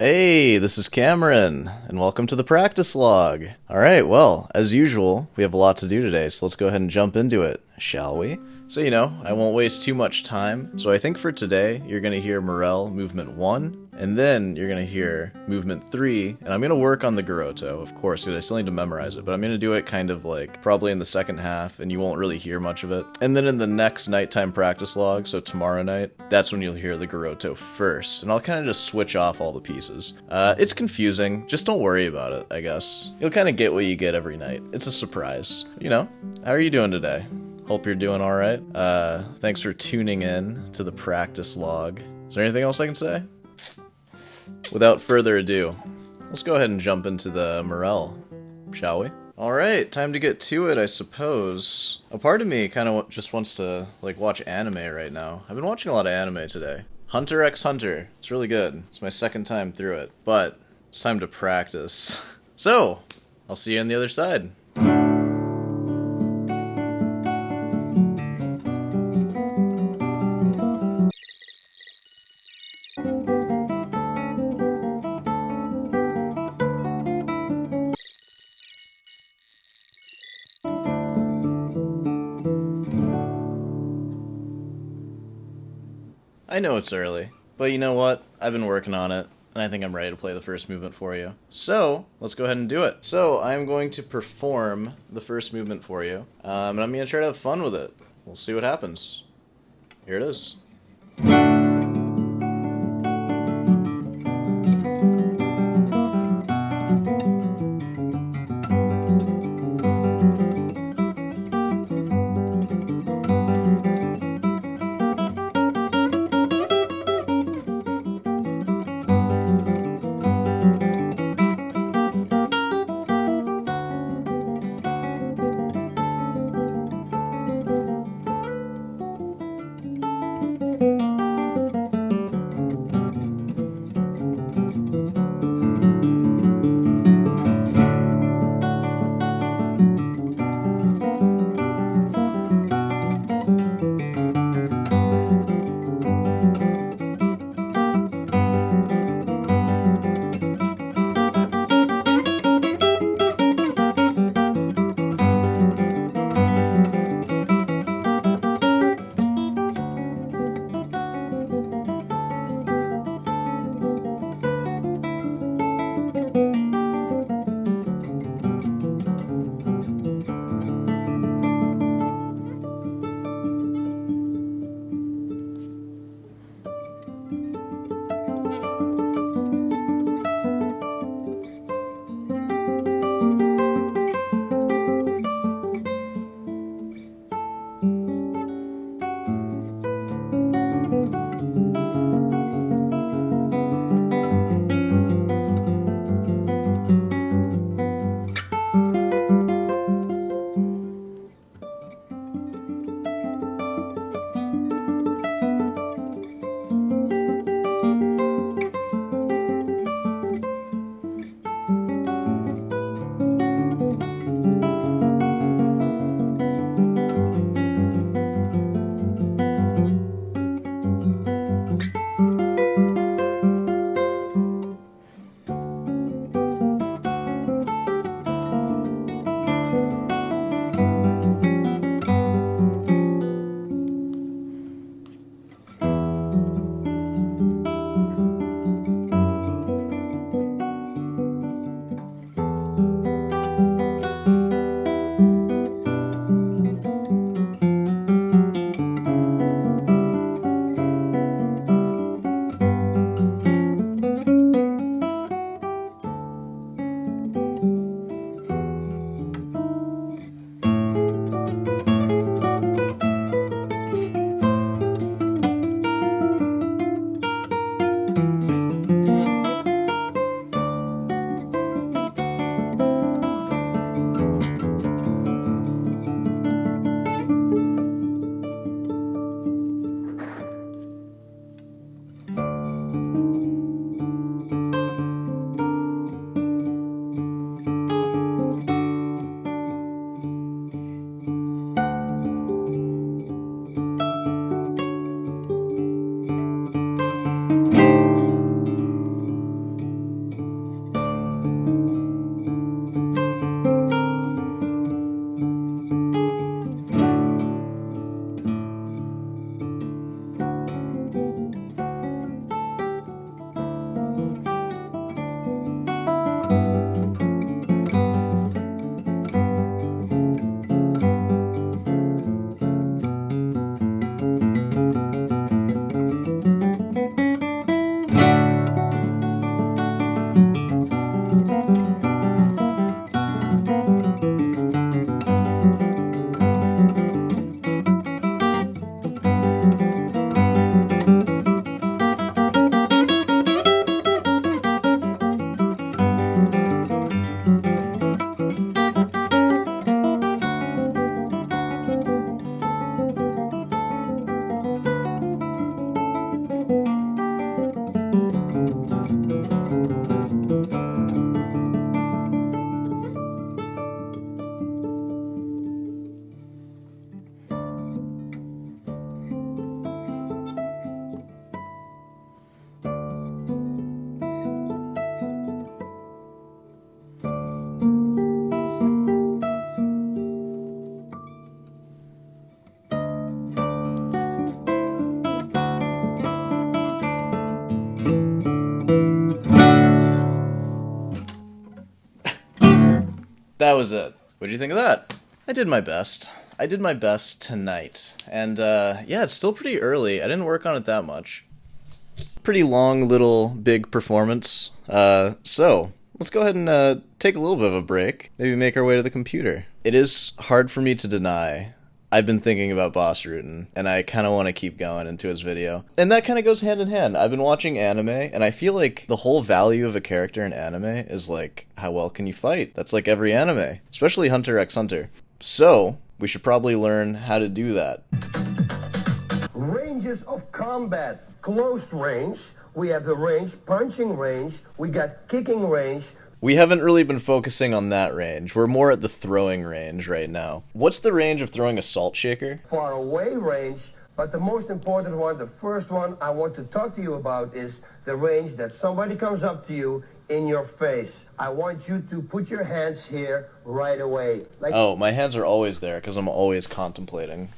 Hey, this is Cameron, and welcome to the practice log. Alright, well, as usual, we have a lot to do today, so let's go ahead and jump into it, shall we? So, I won't waste too much time, so I think for today, you're going to hear Morel movement 1, and then you're going to hear movement 3, and I'm going to work on the Garoto, of course, because I still need to memorize it, but I'm going to do it kind of like, probably in the second half, and you won't really hear much of it. And then in the next nighttime practice log, so tomorrow night, that's when you'll hear the Garoto first, and I'll kind of just switch off all the pieces. It's confusing, just don't worry about it, I guess. You'll kind of get what you get every night. It's a surprise. How are you doing today? Hope you're doing alright. Thanks for tuning in to the practice log. Is there anything else I can say? Without further ado, let's go ahead and jump into the Morel, shall we? Alright, time to get to it, I suppose. A part of me kind of just wants to, watch anime right now. I've been watching a lot of anime today. Hunter x Hunter. It's really good. It's my second time through it. But, it's time to practice. So, I'll see you on the other side. I know it's early, but you know what? I've been working on it, and I think I'm ready to play the first movement for you. So, let's go ahead and do it. So, I'm going to perform the first movement for you, and I'm going to try to have fun with it. We'll see what happens. Here it is. That was it. What'd you think of that? I did my best. I did my best tonight. And, yeah, it's still pretty early. I didn't work on it that much. Pretty long, little, big performance. So, let's go ahead and, take a little bit of a break. Maybe make our way to the computer. It is hard for me to deny. I've been thinking about Boss Rutten, and I kind of want to keep going into his video. And that kind of goes hand in hand. I've been watching anime, and I feel like the whole value of a character in anime is like, how well can you fight? That's like every anime, especially Hunter x Hunter. So, we should probably learn how to do that. Ranges of combat. Close range. We have the range, punching range. We got kicking range. We haven't really been focusing on that range. We're more at the throwing range right now. What's the range of throwing a salt shaker? Far away range, but the most important one, the first one I want to talk to you about is the range that somebody comes up to you in your face. I want you to put your hands here right away. Like, oh, my hands are always there because I'm always contemplating.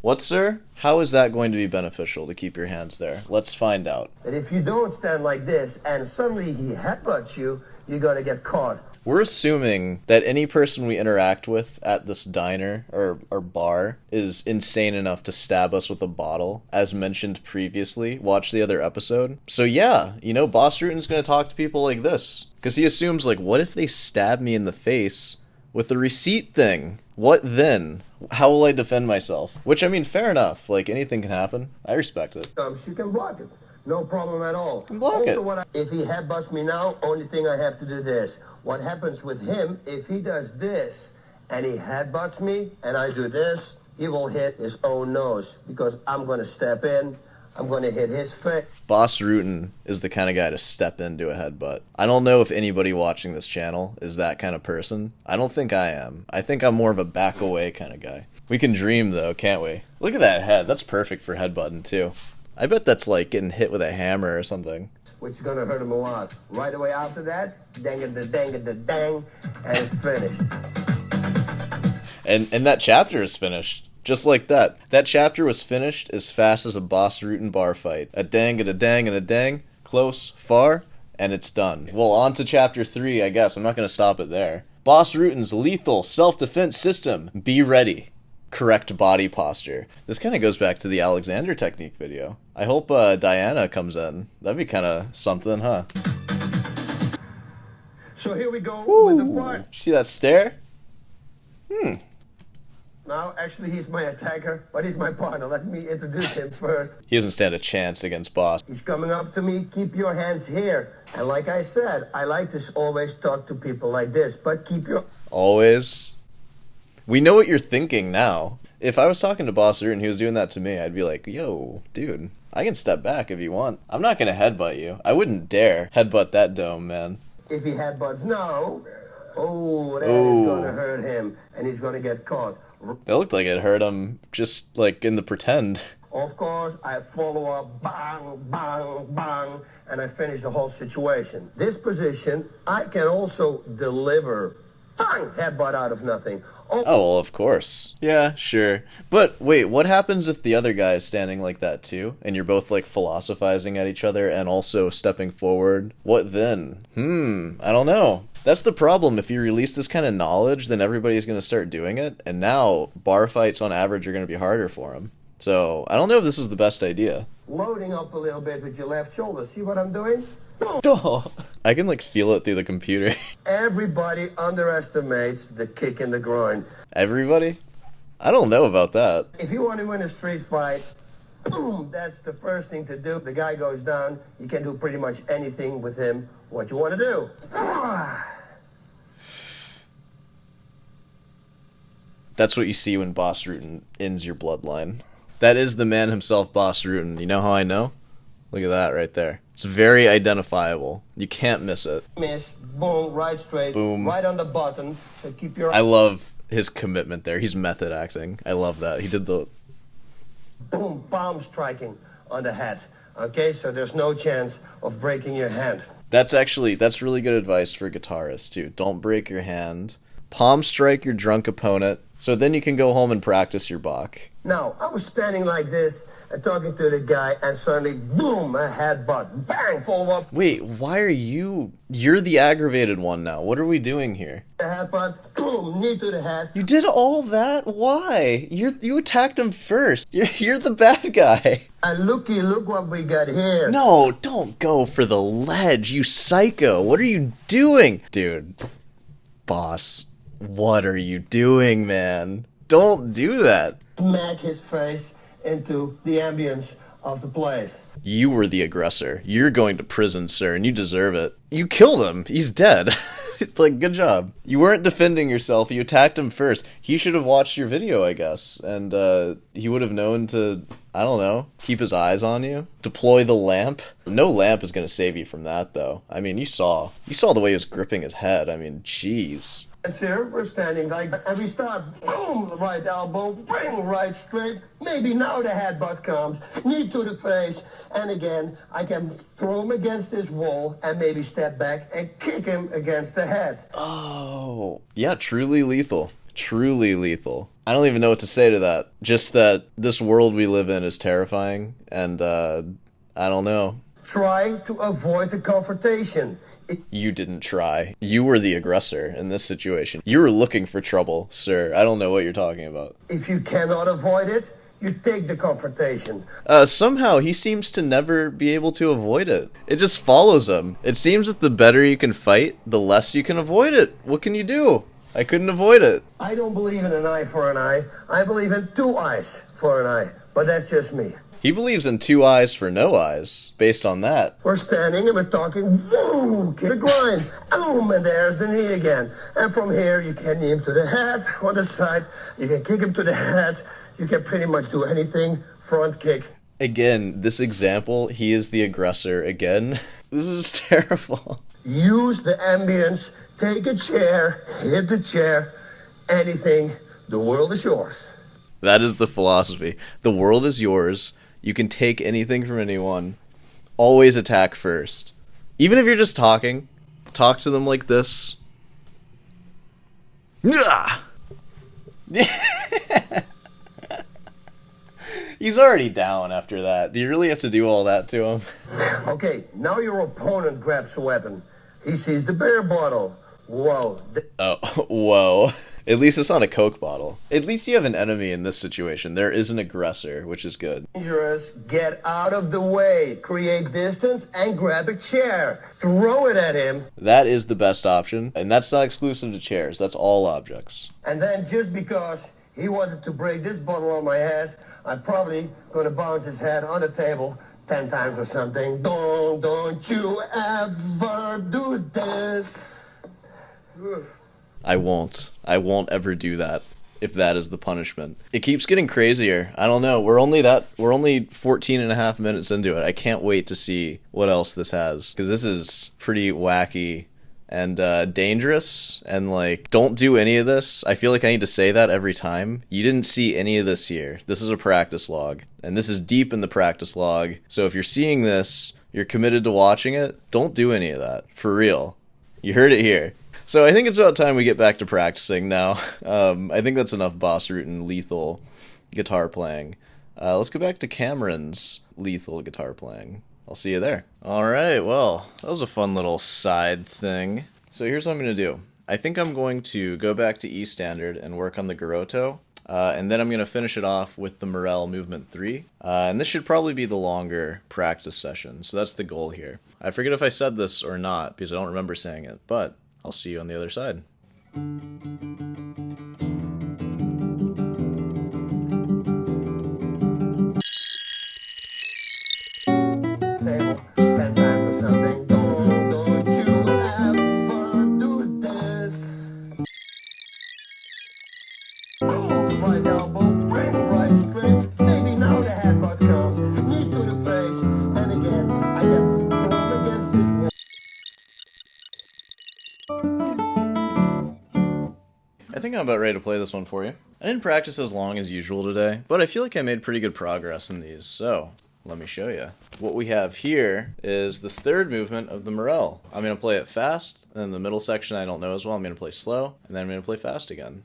What, sir? How is that going to be beneficial to keep your hands there? Let's find out. that if you don't stand like this and suddenly he headbutts you, you're gonna get caught. We're assuming that any person we interact with at this diner or bar is insane enough to stab us with a bottle, as mentioned previously. Watch the other episode. So yeah, you know, Boss Rutten's gonna talk to people like this. Because he assumes, like, what if they stab me in the face with the receipt thing? What then? How will I defend myself? Which, I mean, fair enough. Like, anything can happen. I respect it. You can block it. No problem at all. Block it. If he headbutts me now, only thing I have to do this. What happens with him, if he does this and he headbutts me and I do this, he will hit his own nose because I'm going to step in. I'm going to hit his face. Boss Rutten is the kind of guy to step into a headbutt. I don't know if anybody watching this channel is that kind of person. I don't think I am. I think I'm more of a back away kind of guy. We can dream though, can't we? Look at that head. That's perfect for headbutting too. I bet that's like getting hit with a hammer or something. Which is going to hurt him a lot. Right away after that, dang, and it's finished. And that chapter is finished. Just like that. That chapter was finished as fast as a Boss Rutten bar fight. A dang and a dang and a dang. Close, far, and it's done. Well, on to chapter 3, I guess. I'm not going to stop it there. Boss Rutten's lethal self-defense system. Be ready. Correct body posture. This kind of goes back to the Alexander technique video. I hope Diana comes in. That'd be kind of something, huh? So here we go with the part. See that stare? Now, actually, he's my attacker, but he's my partner. Let me introduce him first. He doesn't stand a chance against Boss. He's coming up to me. Keep your hands here. And like I said, I like to always talk to people like this, but keep your... Always? We know what you're thinking now. If I was talking to Boss Rutten and he was doing that to me, I'd be like, yo, dude, I can step back if you want. I'm not going to headbutt you. I wouldn't dare headbutt that dome, man. If he headbutts now, that is going to hurt him, and he's going to get caught. It looked like it hurt him, just like in the pretend. Of course, I follow up, bang, bang, bang, and I finish the whole situation. This position, I can also deliver, bang, headbutt out of nothing. Oh, well, of course. Yeah, sure. But wait, what happens if the other guy is standing like that too, and you're both like philosophizing at each other and also stepping forward? What then? I don't know. That's the problem. If you release this kind of knowledge, then everybody's going to start doing it, and now bar fights on average are going to be harder for them. So, I don't know if this is the best idea. Loading up a little bit with your left shoulder. See what I'm doing? I can like feel it through the computer. Everybody underestimates the kick in the groin. Everybody? I don't know about that. If you want to win a street fight, boom, that's the first thing to do. The guy goes down. You can do pretty much anything with him. What you want to do? That's what you see when Boss Rutten ends your bloodline. That is the man himself, Boss Rutten. You know how I know? Look at that right there. It's very identifiable. You can't miss it. Miss, boom, right straight, boom, right on the button. So keep your... I love his commitment there. He's method acting. I love that. He did the... Boom, palm striking on the head. Okay, so there's no chance of breaking your hand. That's really good advice for guitarists too. Don't break your hand. Palm strike your drunk opponent. So then you can go home and practice your Bach. Now, I was standing like this and talking to the guy, and suddenly, boom, a headbutt. Bang, full up. Wait, why are you... You're the aggravated one now. What are we doing here? The headbutt, boom, knee to the head. You did all that? Why? You attacked him first. You're the bad guy. And look what we got here. No, don't go for the ledge, you psycho. What are you doing? Dude, boss, what are you doing, man? Don't do that. Smack his face into the ambience of the place. You were the aggressor. You're going to prison, sir, and you deserve it. You killed him. He's dead. Like, good job. You weren't defending yourself. You attacked him first. He should have watched your video, I guess. And he would have known to, I don't know, keep his eyes on you. Deploy the lamp. No lamp is going to save you from that, though. I mean, you saw the way he was gripping his head. I mean, jeez. And here we're standing like, and we start, boom, right elbow, bring right straight. Maybe now the headbutt comes, knee to the face, and again, I can throw him against this wall and maybe step back and kick him against the head. Oh, yeah, truly lethal. Truly lethal. I don't even know what to say to that. Just that this world we live in is terrifying, and I don't know. Try to avoid the confrontation. You didn't try. You were the aggressor in this situation. You were looking for trouble, sir. I don't know what you're talking about. If you cannot avoid it, you take the confrontation. Somehow he seems to never be able to avoid it. It just follows him. It seems that the better you can fight, the less you can avoid it. What can you do? I couldn't avoid it. I don't believe in an eye for an eye. I believe in 2 eyes for an eye. But that's just me. He believes in 2 eyes for no eyes, based on that. We're standing and we're talking, boom, kick the grind, boom, and there's the knee again. And from here, you can knee him to the head, on the side, you can kick him to the head, you can pretty much do anything, front kick. Again, this example, he is the aggressor again. This is terrible. Use the ambience, take a chair, hit the chair, anything, the world is yours. That is the philosophy. The world is yours. You can take anything from anyone. Always attack first. Even if you're just talking, talk to them like this. He's already down after that. Do you really have to do all that to him? Okay, now your opponent grabs a weapon. He sees the beer bottle. Whoa. Oh, whoa. At least it's not a Coke bottle. At least you have an enemy in this situation. There is an aggressor, which is good. Dangerous. Get out of the way. Create distance and grab a chair. Throw it at him. That is the best option. And that's not exclusive to chairs. That's all objects. And then just because he wanted to break this bottle on my head, I'm probably going to bounce his head on the table 10 times or something. Don't you ever do this. I won't ever do that if that is the punishment. It keeps getting crazier. I don't know. We're only 14 and a half minutes into it. I can't wait to see what else this has, because this is pretty wacky and dangerous, and like, don't do any of this. I feel like I need to say that every time. You didn't see any of this here. This is a practice log, and this is deep in the practice log. So if you're seeing this, you're committed to watching it, don't do any of that. For real. You heard it here. So I think it's about time we get back to practicing now. I think that's enough Boss Rutten lethal guitar playing. Let's go back to Cameron's lethal guitar playing. I'll see you there. Alright, well, that was a fun little side thing. So here's what I'm going to do. I think I'm going to go back to E standard and work on the Garotto. And then I'm going to finish it off with the Morel Movement 3. And this should probably be the longer practice session. So that's the goal here. I forget if I said this or not, because I don't remember saying it, but I'll see you on the other side. Table 10 times or something. Don't you ever do this. Right elbow, bring right straight. Maybe now the headbutt comes. Knee to the face. And again, I can throw him against this wall. I think I'm about ready to play this one for you. I didn't practice as long as usual today, but I feel like I made pretty good progress in these, so let me show you. What we have here is the third movement of the Morel. I'm going to play it fast, and then the middle section I don't know as well. I'm going to play slow, and then I'm going to play fast again.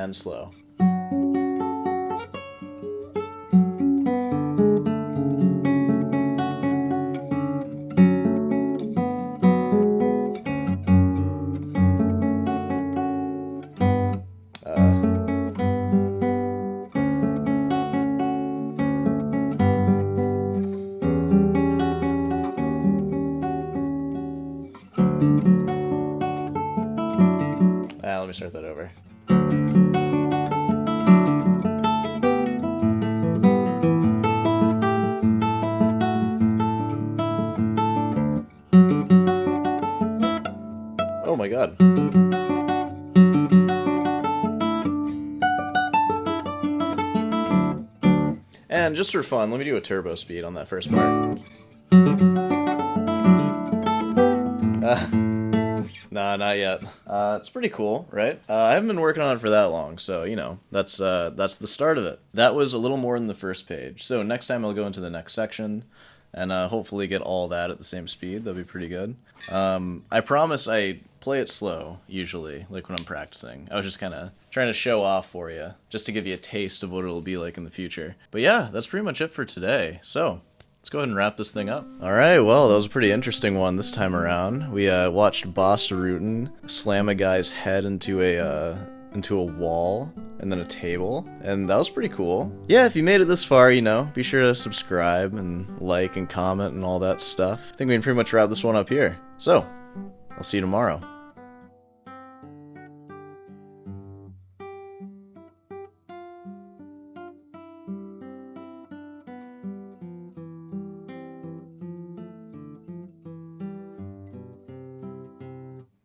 and slow. Let me start that over. Oh my god. And just for fun, let me do a turbo speed on that first part. Nah, not yet. It's pretty cool, right? I haven't been working on it for that long, so, you know, that's the start of it. That was a little more than the first page. So next time I'll go into the next section, and hopefully get all that at the same speed. That'll be pretty good. I promise I play it slow, usually, like when I'm practicing. I was just kind of trying to show off for you, just to give you a taste of what it'll be like in the future. But yeah, that's pretty much it for today. So, let's go ahead and wrap this thing up. Alright, well, that was a pretty interesting one this time around. We watched Boss Rutten slam a guy's head into a wall and then a table, and that was pretty cool. Yeah, if you made it this far, you know, be sure to subscribe and like and comment and all that stuff. I think we can pretty much wrap this one up here. So, I'll see you tomorrow.